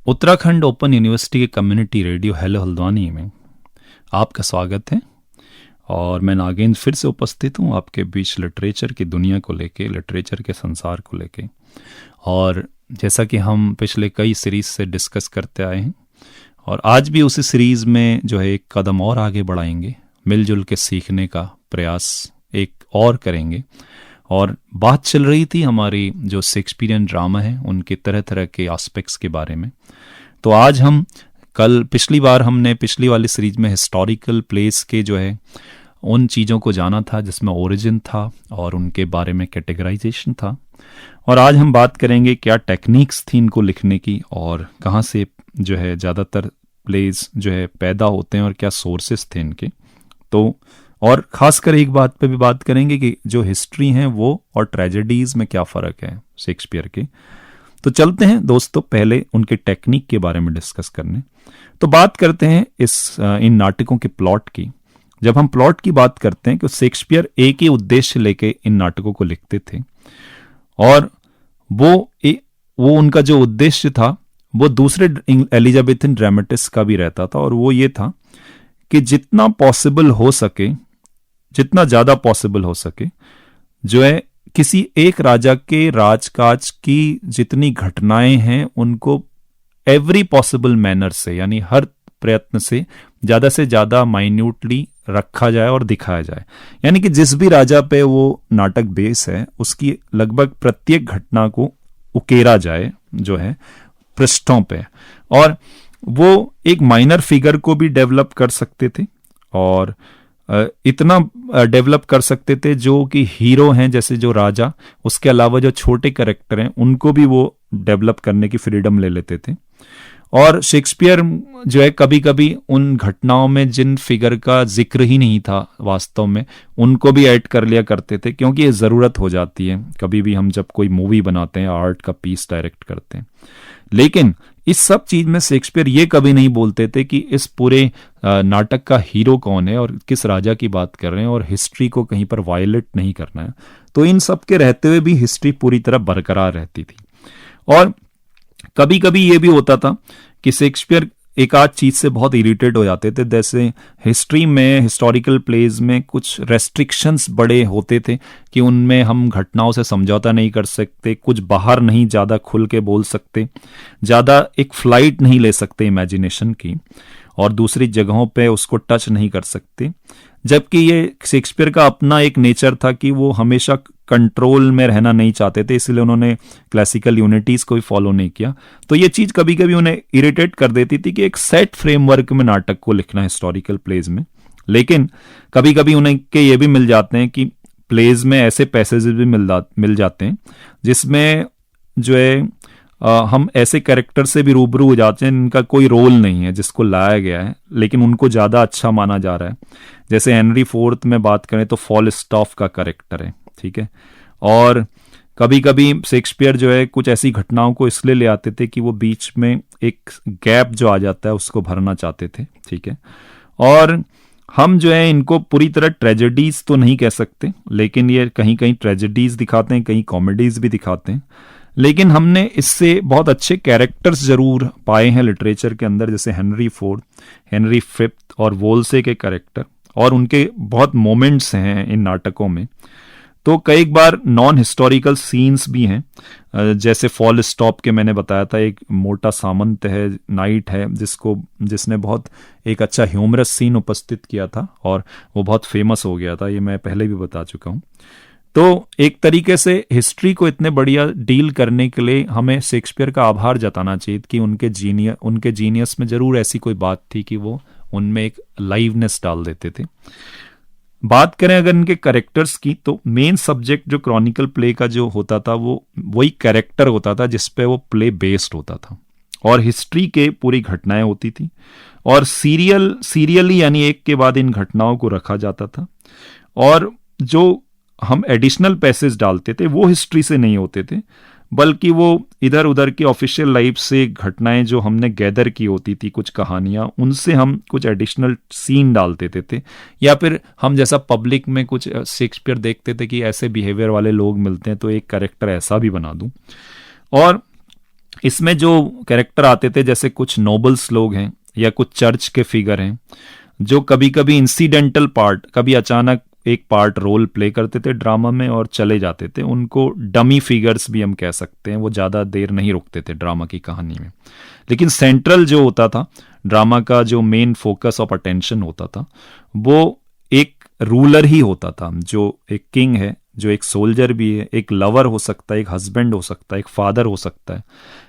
Uttarakhand open university के community radio hello Haldwani में आपका स्वागत है। और मैं नागेंद्र फिर से उपस्थित हूँ आपके बीच लिटरेचर की दुनिया को लेके, लिटरेचर के संसार को लेके। और जैसा कि हम पिछले कई सीरीज से डिस्कस करते आए हैं और आज भी उसी सीरीज़ में जो है एक कदम और आगे बढ़ाएंगे, मिलजुल के सीखने का प्रयास एक और करेंगे। और बात चल रही थी हमारी जो शेक्सपियरियन ड्रामा है उनके तरह तरह के एस्पेक्ट्स के बारे में। तो आज हम पिछली वाली सीरीज में हिस्टोरिकल प्लेस के जो है उन चीज़ों को जाना था जिसमें ओरिजिन था और उनके बारे में कैटेगराइजेशन था। और आज हम बात करेंगे क्या टेक्निक्स थी इनको लिखने की और कहाँ से जो है ज़्यादातर प्लेस जो है पैदा होते हैं और क्या सोर्सेस थे इनके। तो और ख़ासकर एक बात पे भी बात करेंगे कि जो हिस्ट्री हैं वो और ट्रेजेडीज़ में क्या फ़र्क है शेक्सपियर के। तो चलते हैं दोस्तों पहले उनके टेक्निक के बारे में डिस्कस करने। तो बात करते हैं इन नाटकों के प्लॉट की। जब हम प्लॉट की बात करते हैं कि शेक्सपियर एक ही उद्देश्य लेके इन नाटकों को लिखते थे और वो उनका जो उद्देश्य था वो दूसरे एलिजाबेथन ड्रामेटिस्ट का भी रहता था, और वो ये था कि जितना ज़्यादा पॉसिबल हो सके जो है किसी एक राजा के राजकाज की जितनी घटनाएं हैं उनको एवरी पॉसिबल मैनर से, यानी हर प्रयत्न से ज़्यादा माइन्यूटली रखा जाए और दिखाया जाए। यानी कि जिस भी राजा पे वो नाटक बेस है उसकी लगभग प्रत्येक घटना को उकेरा जाए जो है पृष्ठों पे। और वो एक माइनर फिगर को भी डेवलप कर सकते थे और इतना डेवलप कर सकते थे जो कि हीरो हैं जैसे जो राजा, उसके अलावा जो छोटे कैरेक्टर हैं उनको भी वो डेवलप करने की फ्रीडम ले लेते थे। और शेक्सपियर जो है कभी कभी उन घटनाओं में जिन फिगर का जिक्र ही नहीं था वास्तव में उनको भी ऐड कर लिया करते थे, क्योंकि ये ज़रूरत हो जाती है कभी भी हम जब कोई मूवी बनाते हैं, आर्ट का पीस डायरेक्ट करते हैं। लेकिन इस सब चीज में शेक्सपियर ये कभी नहीं बोलते थे कि इस पूरे नाटक का हीरो कौन है और किस राजा की बात कर रहे हैं, और हिस्ट्री को कहीं पर वायलेट नहीं करना है। तो इन सब के रहते हुए भी हिस्ट्री पूरी तरह बरकरार रहती थी। और कभी कभी ये भी होता था कि शेक्सपियर एक आध चीज से बहुत इरिटेट हो जाते थे। जैसे हिस्ट्री में, हिस्टोरिकल प्लेज में कुछ रेस्ट्रिक्शंस बड़े होते थे कि उनमें हम घटनाओं से समझौता नहीं कर सकते, कुछ बाहर नहीं ज़्यादा खुल के बोल सकते, ज़्यादा एक फ्लाइट नहीं ले सकते इमेजिनेशन की, और दूसरी जगहों पे उसको टच नहीं कर सकते। जबकि ये शेक्सपियर का अपना एक नेचर था कि वो हमेशा कंट्रोल में रहना नहीं चाहते थे, इसलिए उन्होंने क्लासिकल यूनिटीज को भी फॉलो नहीं किया। तो ये चीज कभी कभी उन्हें इरिटेट कर देती थी कि एक सेट फ्रेमवर्क में नाटक को लिखना हिस्टोरिकल प्लेज में। लेकिन कभी कभी उन्हें के ये भी मिल जाते हैं कि प्लेज में ऐसे पैसेजेस भी मिल जाते हैं जिसमें जो है हम ऐसे कैरेक्टर से भी रूबरू हो जाते हैं जिनका कोई रोल नहीं है जिसको लाया गया है, लेकिन उनको ज़्यादा अच्छा माना जा रहा है। जैसे हेनरी फोर्थ में बात करें तो फॉलस्टॉफ का कैरेक्टर है, ठीक है। और कभी कभी शेक्सपियर जो है कुछ ऐसी घटनाओं को इसलिए ले आते थे कि वो बीच में एक गैप जो आ जाता है उसको भरना चाहते थे, ठीक है। और हम जो है इनको पूरी तरह ट्रेजेडीज तो नहीं कह सकते, लेकिन ये कहीं कहीं ट्रेजेडीज दिखाते हैं, कहीं कॉमेडीज भी दिखाते हैं। लेकिन हमने इससे बहुत अच्छे कैरेक्टर्स जरूर पाए हैं लिटरेचर के अंदर, जैसे हेनरी फोर्थ, हेनरी फिफ्थ और वोल्से के कैरेक्टर, और उनके बहुत मोमेंट्स हैं इन नाटकों में। तो कई बार नॉन हिस्टोरिकल सीन्स भी हैं, जैसे फॉल स्टॉप के मैंने बताया था, एक मोटा सामंत है, नाइट है, जिसने बहुत एक अच्छा ह्यूमरस सीन उपस्थित किया था और वो बहुत फेमस हो गया था, ये मैं पहले भी बता चुका हूँ। तो एक तरीके से हिस्ट्री को इतने बढ़िया डील करने के लिए हमें शेक्सपियर का आभार जताना चाहिए कि उनके जीनियस में जरूर ऐसी कोई बात थी कि वो उनमें एक लाइवनेस डाल देते थे। बात करें अगर इनके कैरेक्टर्स की, तो मेन सब्जेक्ट जो क्रॉनिकल प्ले का जो होता था वो वही कैरेक्टर होता था जिस पे वो प्ले बेस्ड होता था, और हिस्ट्री के पूरी घटनाएं होती थी, और सीरियली यानी एक के बाद इन घटनाओं को रखा जाता था। और जो हम एडिशनल पैसेज डालते थे वो हिस्ट्री से नहीं होते थे, बल्कि वो इधर उधर की ऑफिशियल लाइफ से घटनाएं जो हमने गैदर की होती थी, कुछ कहानियां, उनसे हम कुछ एडिशनल सीन डाल देते थे। या फिर हम जैसा पब्लिक में कुछ शेक्सपियर देखते थे कि ऐसे बिहेवियर वाले लोग मिलते हैं तो एक कैरेक्टर ऐसा भी बना दूं। और इसमें जो कैरेक्टर आते थे, जैसे कुछ नोबल्स लोग हैं या कुछ चर्च के फिगर हैं, जो कभी कभी इंसिडेंटल पार्ट, कभी अचानक एक पार्ट रोल प्ले करते थे ड्रामा में और चले जाते थे, उनको डमी फिगर्स भी हम कह सकते हैं। वो ज़्यादा देर नहीं रुकते थे ड्रामा की कहानी में, लेकिन सेंट्रल जो होता था ड्रामा का, जो मेन फोकस ऑफ अटेंशन होता था, वो एक रूलर ही होता था, जो एक किंग है, जो एक सोल्जर भी है, एक लवर हो सकता है, एक हस्बैंड हो सकता है, एक फादर हो सकता है,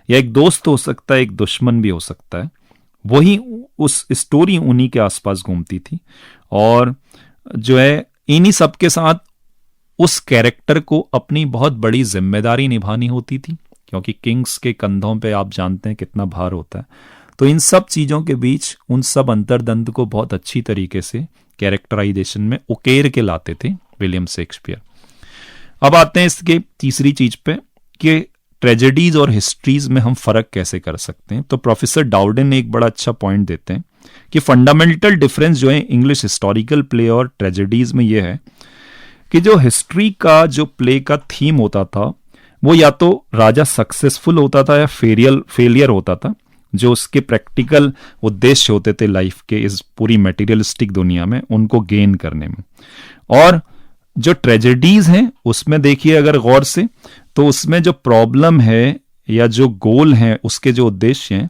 या एक दोस्त हो सकता है, एक दुश्मन भी हो सकता है। वही उस स्टोरी उन्हीं के आसपास घूमती थी, और जो है इन्हीं सब के साथ उस कैरेक्टर को अपनी बहुत बड़ी जिम्मेदारी निभानी होती थी, क्योंकि किंग्स के कंधों पे आप जानते हैं कितना भार होता है। तो इन सब चीज़ों के बीच उन सब अंतर्द्वंद को बहुत अच्छी तरीके से कैरेक्टराइजेशन में उकेर के लाते थे विलियम शेक्सपियर। अब आते हैं इसके तीसरी चीज पे कि ट्रेजेडीज और हिस्ट्रीज में हम फर्क कैसे कर सकते हैं। तो प्रोफेसर डाउडेन ने एक बड़ा अच्छा पॉइंट देते हैं कि फंडामेंटल डिफरेंस जो है इंग्लिश हिस्टोरिकल प्ले और ट्रेजेडीज में यह है कि जो हिस्ट्री का जो प्ले का थीम होता था, वो या तो राजा सक्सेसफुल होता था या फेलियर होता था, जो उसके प्रैक्टिकल उद्देश्य होते थे लाइफ के इस पूरी मटेरियलिस्टिक दुनिया में, उनको गेन करने में। और जो ट्रेजेडीज हैं उसमें देखिए अगर गौर से, तो उसमें जो प्रॉब्लम है या जो गोल है, उसके जो उद्देश्य हैं,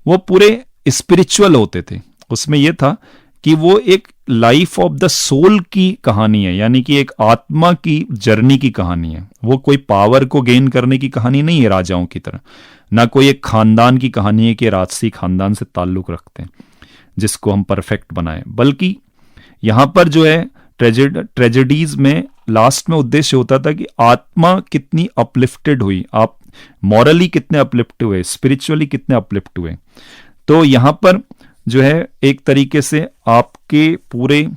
वो पूरे स्पिरिचुअल होते थे। उसमें यह था कि वो एक लाइफ ऑफ द सोल की कहानी है, यानी कि एक आत्मा की जर्नी की कहानी है। वो कोई पावर को गेन करने की कहानी नहीं है राजाओं की तरह, ना कोई एक खानदान की कहानी है कि राजसी खानदान से ताल्लुक रखते हैं जिसको हम परफेक्ट बनाएं, बल्कि यहां पर जो है ट्रेजेडीज में लास्ट में उद्देश्य होता था कि आत्मा कितनी अपलिफ्टेड हुई, आप मॉरली कितने अपलिफ्ट हुए, स्पिरिचुअली कितने अपलिफ्ट हुए। तो यहां पर जो है एक तरीके से आपके पूरे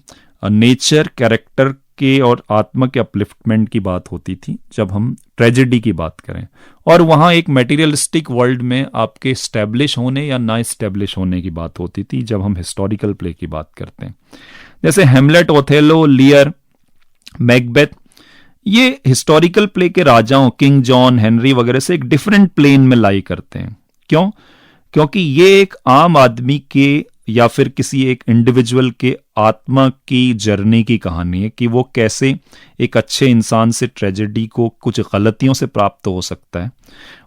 नेचर, कैरेक्टर के और आत्मा के अपलिफ्टमेंट की बात होती थी जब हम ट्रेजेडी की बात करें। और वहां एक मटेरियलिस्टिक वर्ल्ड में आपके स्टैब्लिश होने या ना स्टैब्लिश होने की बात होती थी जब हम हिस्टोरिकल प्ले की बात करते हैं। जैसे हेमलेट, ओथेलो, लियर, मैकबेथ, ये हिस्टोरिकल प्ले के राजाओं किंग जॉन, हेनरी वगैरह से एक डिफरेंट प्लेन में लाई करते हैं। क्यों? क्योंकि ये एक आम आदमी के या फिर किसी एक इंडिविजुअल के आत्मा की जर्नी की कहानी है कि वो कैसे एक अच्छे इंसान से ट्रेजेडी को कुछ गलतियों से प्राप्त हो सकता है,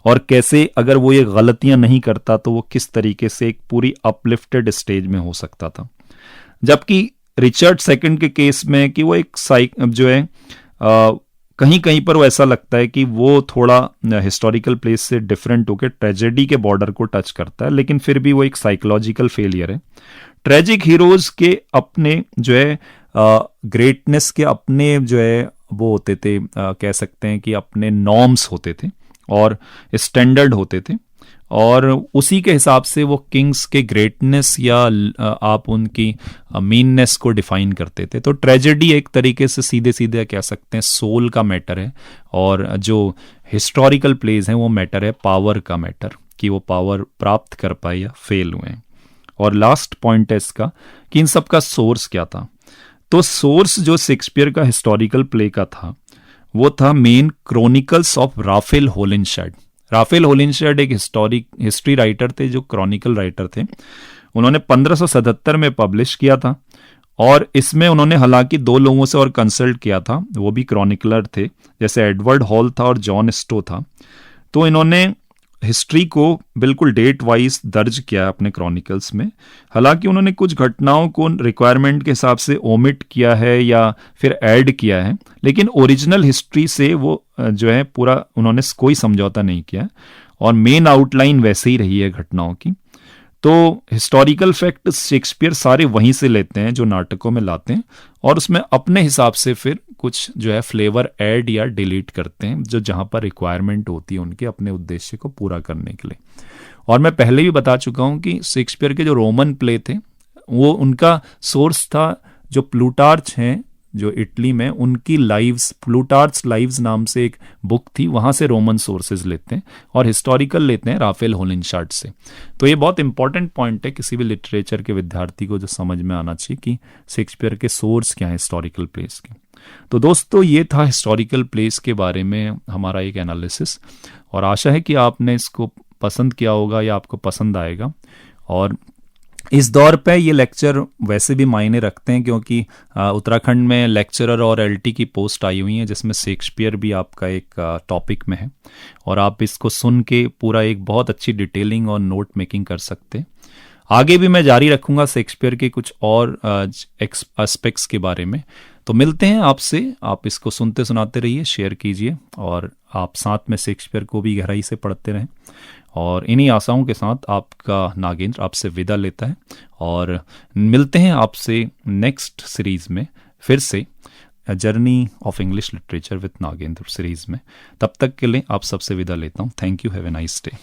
और कैसे अगर वो ये गलतियां नहीं करता तो वो किस तरीके से एक पूरी अपलिफ्टेड स्टेज में हो सकता था। जबकि रिचर्ड सेकंड के केस में कि वो एक जो है कहीं कहीं पर वो ऐसा लगता है कि वो थोड़ा हिस्टोरिकल प्लेस से डिफरेंट होकर ट्रेजेडी के बॉर्डर को टच करता है, लेकिन फिर भी वो एक साइकोलॉजिकल फेलियर है। ट्रेजिक हीरोज के अपने जो है ग्रेटनेस के अपने जो है वो होते थे, कह सकते हैं कि अपने नॉर्म्स होते थे और स्टैंडर्ड होते थे, और उसी के हिसाब से वो किंग्स के ग्रेटनेस या आप उनकी मीननेस को डिफाइन करते थे। तो ट्रेजेडी एक तरीके से सीधे सीधे कह सकते हैं सोल का मैटर है, और जो हिस्टोरिकल प्लेज हैं वो मैटर है पावर का मैटर, कि वो पावर प्राप्त कर पाए या फेल हुए। और लास्ट पॉइंट है इसका कि इन सब का सोर्स क्या था। तो सोर्स जो शेक्सपियर का हिस्टोरिकल प्ले का था वो था main chronicles of Raphael Holinshed. Raphael Holinshed एक हिस्ट्री राइटर थे, जो क्रॉनिकल राइटर थे। उन्होंने 1577 में पब्लिश किया था, और इसमें उन्होंने हालांकि 2 लोगों से और कंसल्ट किया था, वो भी क्रॉनिकलर थे, जैसे एडवर्ड हॉल था और जॉन स्टो था। तो इन्होंने हिस्ट्री को बिल्कुल डेट वाइज दर्ज किया अपने क्रॉनिकल्स में। हालांकि उन्होंने कुछ घटनाओं को रिक्वायरमेंट के हिसाब से ओमिट किया है या फिर ऐड किया है, लेकिन ओरिजिनल हिस्ट्री से वो जो है पूरा उन्होंने कोई समझौता नहीं किया, और मेन आउटलाइन वैसे ही रही है घटनाओं की। तो हिस्टोरिकल फैक्ट शेक्सपियर सारे वहीं से लेते हैं जो नाटकों में लाते हैं, और उसमें अपने हिसाब से फिर कुछ जो है फ्लेवर ऐड या डिलीट करते हैं, जो जहां पर रिक्वायरमेंट होती है उनके अपने उद्देश्य को पूरा करने के लिए। और मैं पहले भी बता चुका हूं कि शेक्सपियर के जो रोमन प्ले थे वो उनका सोर्स था जो प्लूटार्च हैं जो इटली में, उनकी लाइव्स, प्लूटार्च लाइव्स नाम से एक बुक थी, वहां से रोमन सोर्सेज लेते हैं, और हिस्टोरिकल लेते हैं राफेल होलिनशेड से। तो ये बहुत इंपॉर्टेंट पॉइंट है किसी भी लिटरेचर के विद्यार्थी को जो समझ में आना चाहिए कि शेक्सपियर के सोर्स क्या है हिस्टोरिकल प्लेस के। तो दोस्तों ये था हिस्टोरिकल प्लेस के बारे में हमारा एक एनालिसिस, और आशा है कि आपने इसको पसंद किया होगा या आपको पसंद आएगा। और इस दौर पे ये लेक्चर वैसे भी मायने रखते हैं क्योंकि उत्तराखंड में लेक्चरर और एलटी की पोस्ट आई हुई है जिसमें शेक्सपियर भी आपका एक टॉपिक में है, और आप इसको सुन के पूरा एक बहुत अच्छी डिटेलिंग और नोट मेकिंग कर सकते हैं। आगे भी मैं जारी रखूंगा शेक्सपियर के कुछ और एस्पेक्ट्स के बारे में। तो मिलते हैं आपसे, आप इसको सुनते सुनाते रहिए, शेयर कीजिए और आप साथ में शेक्सपियर को भी गहराई से पढ़ते रहें। और इन्हीं आशाओं के साथ आपका नागेंद्र आपसे विदा लेता है और मिलते हैं आपसे नेक्स्ट सीरीज में फिर से, journey of English literature with Nagendra series में। तब तक के लिए आप सबसे विदा लेता हूँ। Thank you, have a nice day.